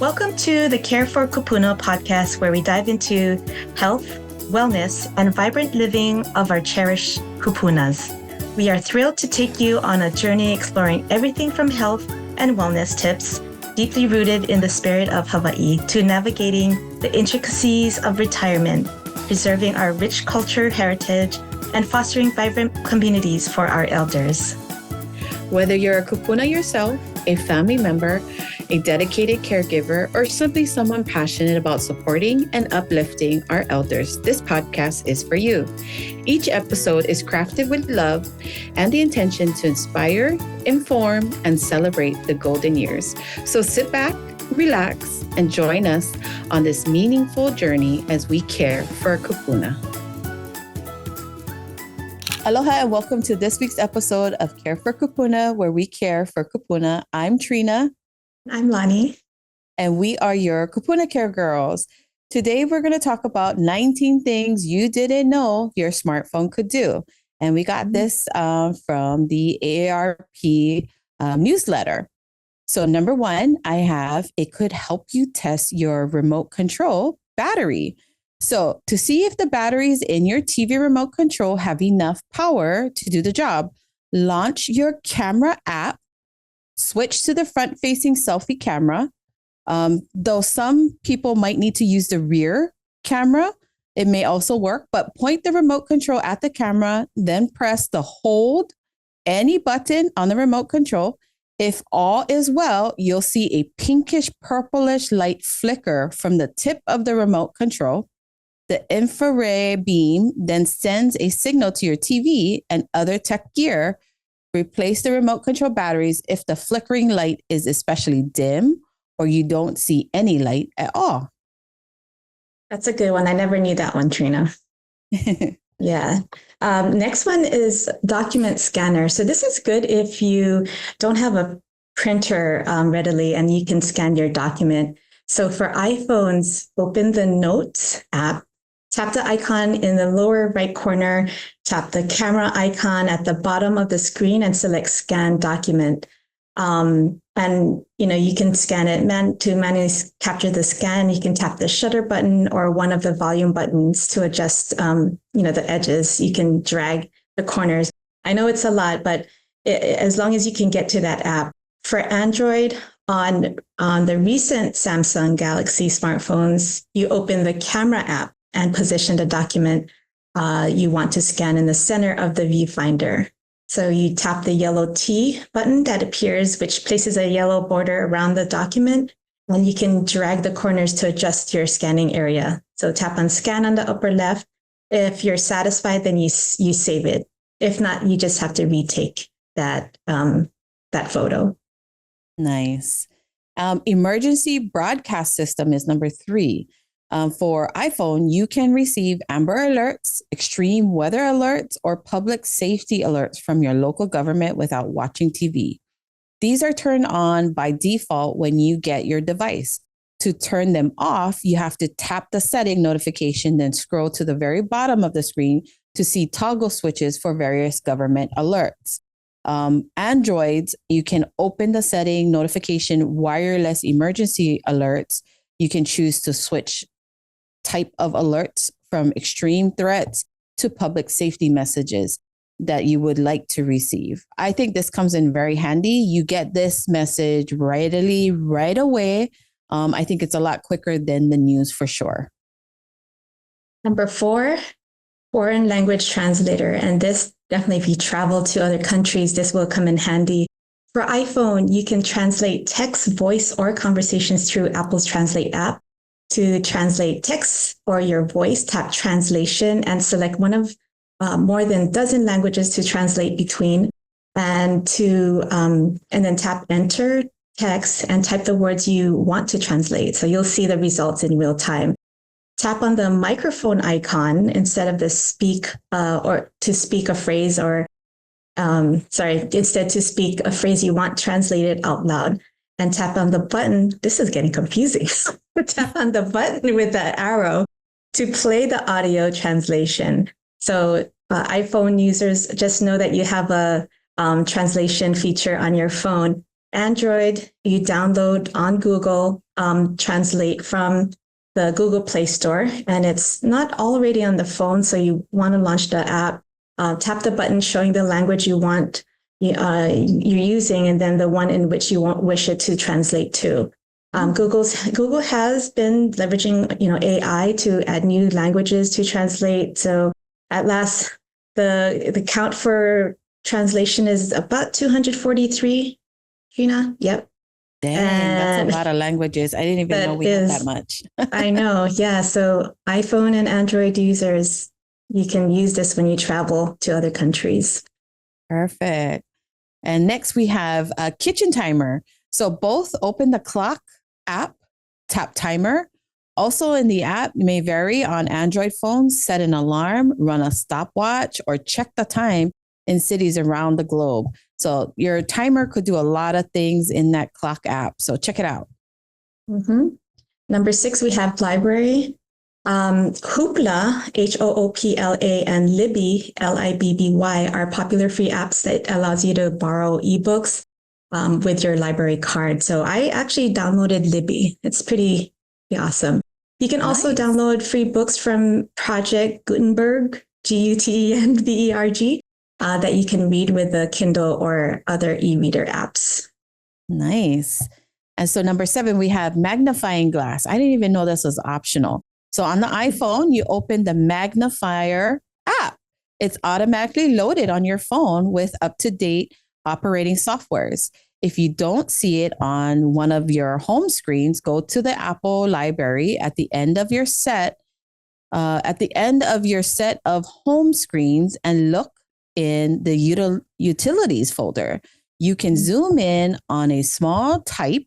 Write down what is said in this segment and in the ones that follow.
Welcome to the Kare For Kūpuna Podcast, where we dive into health, wellness, and vibrant living of our cherished kupunas. We are thrilled to take you on a journey exploring everything from health and wellness tips, deeply rooted in the spirit of Hawaii, to navigating the intricacies of retirement, preserving our rich culture heritage, and fostering vibrant communities for our elders. Whether you're a kupuna yourself, a family member, a dedicated caregiver, or simply someone passionate about supporting and uplifting our elders, this podcast is for you. Each episode is crafted with love and the intention to inspire, inform, and celebrate the golden years. So sit back, relax, and join us on this meaningful journey as we care for our kupuna. Aloha and welcome to this week's episode of Kare For Kūpuna, where we care for kupuna. I'm Trina. I'm Lani. And we are your Kupuna Care Girls. Today, we're going to talk about 19 things you didn't know your smartphone could do. And we got this from the AARP newsletter. So number one, it could help you test your remote control battery. So to see if the batteries in your TV remote control have enough power to do the job, launch your camera app, switch to the front-facing selfie camera. Though some people might need to use the rear camera, it may also work, but point the remote control at the camera, then press the hold any button on the remote control. If all is well, you'll see a pinkish purplish light flicker from the tip of the remote control. The infrared beam then sends a signal to your TV and other tech gear. Replace the remote control batteries if the flickering light is especially dim or you don't see any light at all. That's a good one. I never knew that one, Trina. Yeah. Next one is document scanner. So this is good if you don't have a printer readily and you can scan your document. So for iPhones, open the Notes app. Tap the icon in the lower right corner, tap the camera icon at the bottom of the screen and select scan document. And you can scan it to manually capture the scan. You can tap the shutter button or one of the volume buttons to adjust, the edges. You can drag the corners. I know it's a lot, but as long as you can get to that app. For Android, on the recent Samsung Galaxy smartphones, you open the camera app and position the document you want to scan in the center of the viewfinder. So you tap the yellow T button that appears, which places a yellow border around the document, and you can drag the corners to adjust your scanning area. So tap on scan on the upper left. If you're satisfied, then you save it. If not, you just have to retake that photo. Nice. Emergency broadcast system is number 3. For iPhone, you can receive Amber Alerts, extreme weather alerts, or public safety alerts from your local government without watching TV. These are turned on by default when you get your device. To turn them off, you have to tap the setting notification, then scroll to the very bottom of the screen to see toggle switches for various government alerts. Androids, you can open the setting notification wireless emergency alerts. You can choose to switch type of alerts from extreme threats to public safety messages that you would like to receive. I think this comes in very handy. You get this message right away. I think it's a lot quicker than the news for sure. Number 4, foreign language translator. And this definitely, if you travel to other countries, this will come in handy. For iPhone, you can translate text, voice, or conversations through Apple's Translate app. To translate text or your voice, tap translation and select one of more than a dozen languages to translate between, and then tap enter text and type the words you want to translate. So you'll see the results in real time. Tap on the microphone icon instead of the speak or to speak a phrase instead to speak a phrase you want translated out loud. And tap on the button. This is getting confusing. Tap on the button with the arrow to play the audio translation. So iPhone users, just know that you have a translation feature on your phone. Android, you download on Google Translate from the Google Play Store, and it's not already on the phone. So you want to launch the app, tap the button showing the language you want you're using, and then the one in which you wish it to translate to. Google has been leveraging AI to add new languages to translate. So at last, the count for translation is about 243. Trina, yep. Dang, that's a lot of languages. I didn't even know we had that much. I know, yeah. So iPhone and Android users, you can use this when you travel to other countries. Perfect. And next we have a kitchen timer. So both open the clock app, tap timer. Also in the app, you may vary on Android phones, set an alarm, run a stopwatch, or check the time in cities around the globe. So your timer could do a lot of things in that clock app. So check it out. Mm-hmm. Number 6, we have library. Hoopla, Hoopla, and Libby, Libby, are popular free apps that allows you to borrow ebooks with your library card. So I actually downloaded Libby. It's pretty awesome. You can also download free books from Project Gutenberg, Gutenberg, that you can read with a Kindle or other e-reader apps. Nice. And so number 7, we have magnifying glass. I didn't even know this was optional. So on the iPhone, you open the magnifier app. It's automatically loaded on your phone with up-to-date operating softwares. If you don't see it on one of your home screens, go to the Apple library at the end of your set, of home screens, and look in the utilities folder. You can zoom in on a small type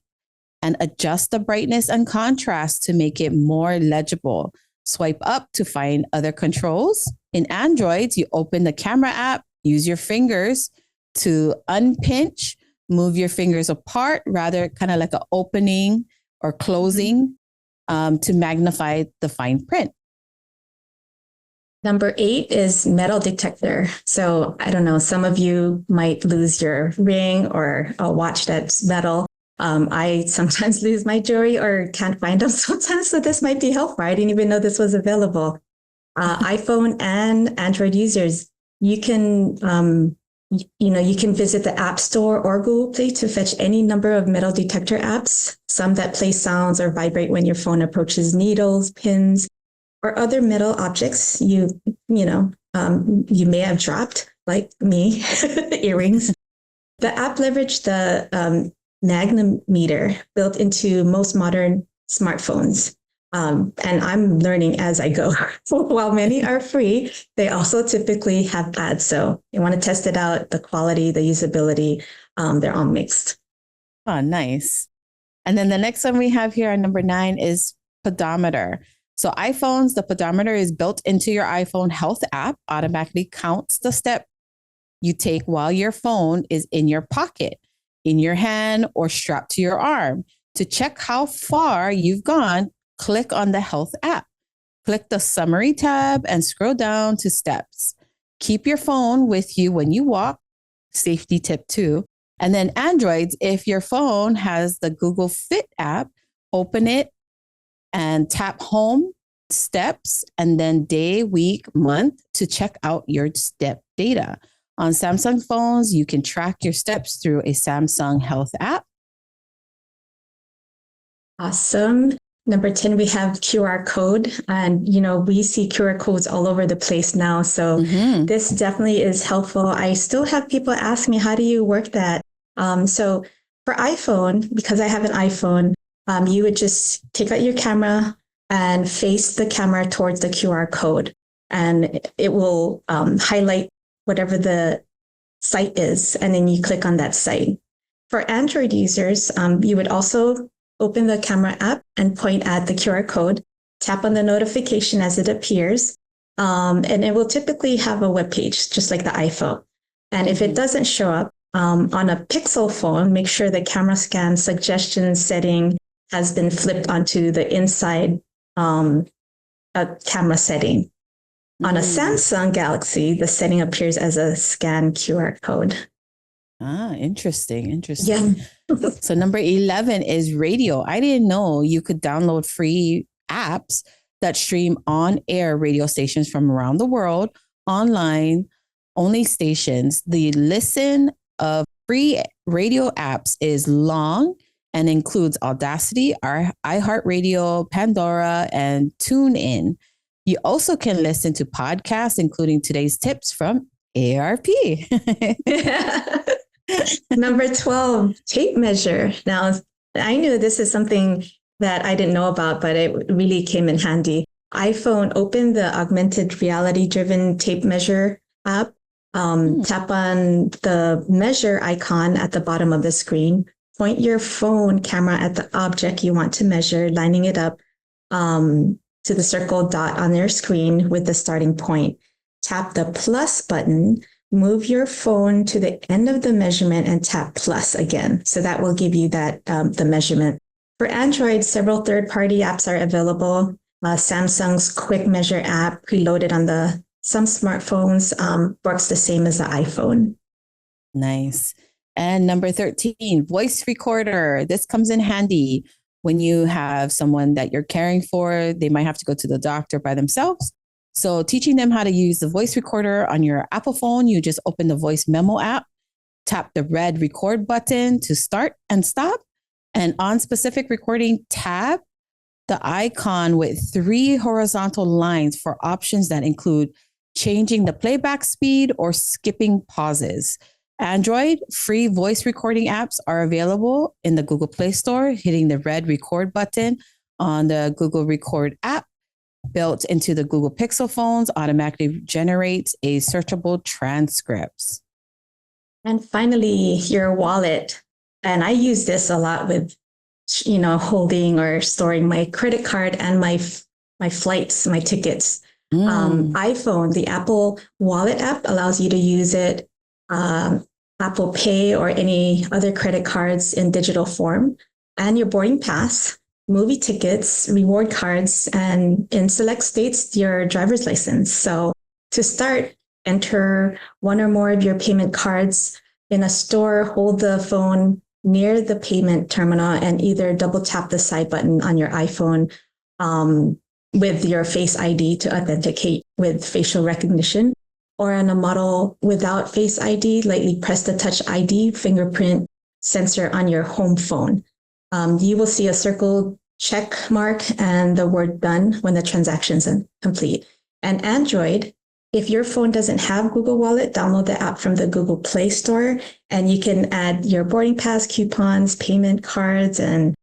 and adjust the brightness and contrast to make it more legible. Swipe up to find other controls. In Android, you open the camera app, use your fingers to unpinch, move your fingers apart, rather kind of like an opening or closing to magnify the fine print. Number 8 is metal detector. So I don't know, some of you might lose your ring or a watch that's metal. I sometimes lose my jewelry or can't find them sometimes, so this might be helpful. I didn't even know this was available. iPhone and Android users, you can visit the App Store or Google Play to fetch any number of metal detector apps, some that play sounds or vibrate when your phone approaches needles, pins, or other metal objects you may have dropped, like me, earrings. The app leveraged the magnetometer built into most modern smartphones. And I'm learning as I go. While many are free, they also typically have ads. So you want to test it out, the quality, the usability, they're all mixed. Oh, nice. And then the next one we have here on number 9 is pedometer. So iPhones, the pedometer is built into your iPhone health app, automatically counts the step you take while your phone is in your pocket, in your hand, or strapped to your arm. To check how far you've gone, click on the health app. Click the summary tab and scroll down to steps. Keep your phone with you when you walk. Safety tip 2. And then Androids, if your phone has the Google Fit app, open it and tap home, steps, and then day, week, month to check out your step data. On Samsung phones, you can track your steps through a Samsung Health app. Awesome. Number 10, we have QR code. And, we see QR codes all over the place now. So this definitely is helpful. I still have people ask me, how do you work that? So for iPhone, because I have an iPhone, you would just take out your camera and face the camera towards the QR code. And it will highlight whatever the site is. And then you click on that site. For Android users, you would also open the camera app and point at the QR code, tap on the notification as it appears, and it will typically have a web page, just like the iPhone. And if it doesn't show up on a Pixel phone, make sure the camera scan suggestion setting has been flipped onto the inside camera setting. On a Samsung Galaxy, the setting appears as a scan QR code. Interesting. Yeah. So number 11 is radio. I didn't know you could download free apps that stream on-air radio stations from around the world, online only stations. The listen of free radio apps is long and includes Audacity, iHeartRadio, Pandora, and TuneIn. You also can listen to podcasts, including today's tips from ARP. Number 12, tape measure. Now, I knew this is something that I didn't know about, but it really came in handy. iPhone, open the augmented reality driven tape measure app. Tap on the measure icon at the bottom of the screen. Point your phone camera at the object you want to measure, lining it up to the circle dot on your screen with the starting point. Tap the plus button. Move your phone to the end of the measurement and tap plus again. So that will give you that the measurement. For Android, several third-party apps are available. Samsung's Quick Measure app, preloaded on some smartphones, works the same as the iPhone. Nice. And number 13, voice recorder. This comes in handy when you have someone that you're caring for. They might have to go to the doctor by themselves. So teaching them how to use the voice recorder on your Apple phone, you just open the voice memo app, tap the red record button to start and stop. And on specific recording, tab the icon with 3 horizontal lines for options that include changing the playback speed or skipping pauses. Android free voice recording apps are available in the Google Play Store. Hitting the red record button on the Google Record app built into the Google Pixel phones automatically generates a searchable transcripts. And finally, your wallet. And I use this a lot with, holding or storing my credit card and my flights, my tickets. iPhone, the Apple Wallet app allows you to use it, Apple Pay or any other credit cards in digital form, and your boarding pass, movie tickets, reward cards, and in select states, your driver's license. So to start, enter one or more of your payment cards in a store, hold the phone near the payment terminal and either double tap the side button on your iPhone with your Face ID to authenticate with facial recognition, or on a model without Face ID, lightly press the Touch ID fingerprint sensor on your home phone. You will see a circle check mark and the word done when the transaction is complete. And Android, if your phone doesn't have Google Wallet, download the app from the Google Play Store, and you can add your boarding pass, coupons, payment cards, and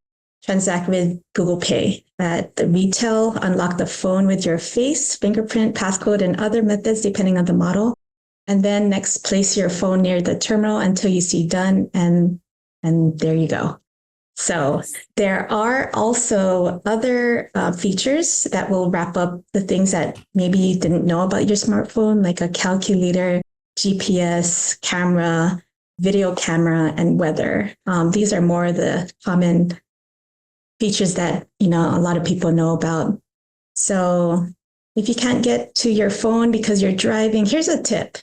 transact with Google Pay. At the retail, unlock the phone with your face, fingerprint, passcode, and other methods depending on the model. And then next, place your phone near the terminal until you see done, and there you go. So there are also other features that will wrap up the things that maybe you didn't know about your smartphone, like a calculator, GPS, camera, video camera, and weather. These are more the common features that, a lot of people know about. So if you can't get to your phone because you're driving, here's a tip.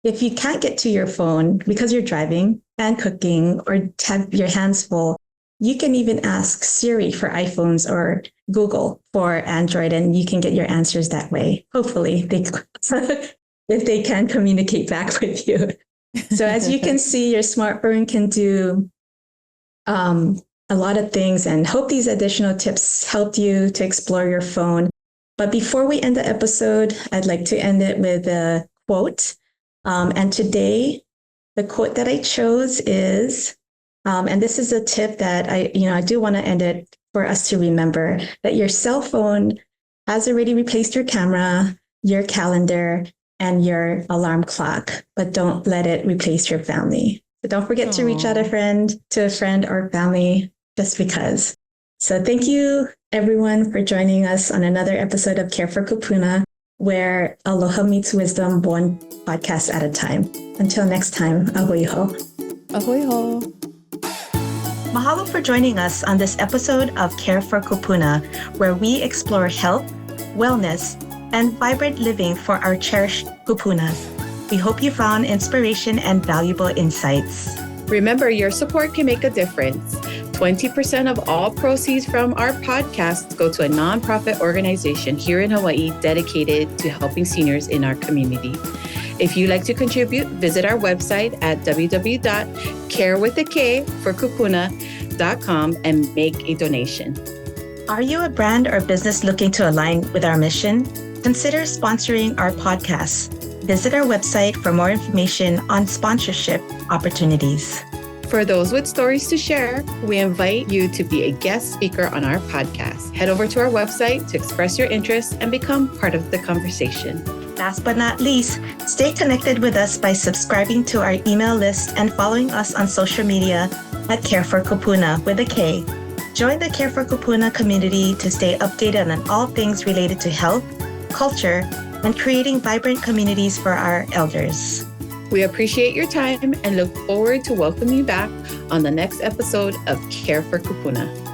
If you can't get to your phone because you're driving and cooking or have your hands full, you can even ask Siri for iPhones or Google for Android, and you can get your answers that way. Hopefully, if they can communicate back with you. So as you can see, your smartphone can do a lot of things, and hope these additional tips helped you to explore your phone. But before we end the episode, I'd like to end it with a quote. And today, the quote that I chose is, and this is a tip that I do want to end it for us to remember, that your cell phone has already replaced your camera, your calendar, and your alarm clock, but don't let it replace your family. So don't forget to reach out to a friend or family just because. So thank you, everyone, for joining us on another episode of Care for Kūpuna, where aloha meets wisdom, one podcast at a time. Until next time, ahoy ho. Ahoy ho. Mahalo for joining us on this episode of Care for Kūpuna, where we explore health, wellness, and vibrant living for our cherished kupunas. We hope you found inspiration and valuable insights. Remember, your support can make a difference. 20% of all proceeds from our podcast go to a nonprofit organization here in Hawaii dedicated to helping seniors in our community. If you'd like to contribute, visit our website at www.careforkūpuna.com and make a donation. Are you a brand or business looking to align with our mission? Consider sponsoring our podcast. Visit our website for more information on sponsorship opportunities. For those with stories to share, we invite you to be a guest speaker on our podcast. Head over to our website to express your interest and become part of the conversation. Last but not least, stay connected with us by subscribing to our email list and following us on social media at Kare For Kūpuna with a K. Join the Kare For Kūpuna community to stay updated on all things related to health, culture, and creating vibrant communities for our elders. We appreciate your time and look forward to welcoming you back on the next episode of Kare For Kūpuna.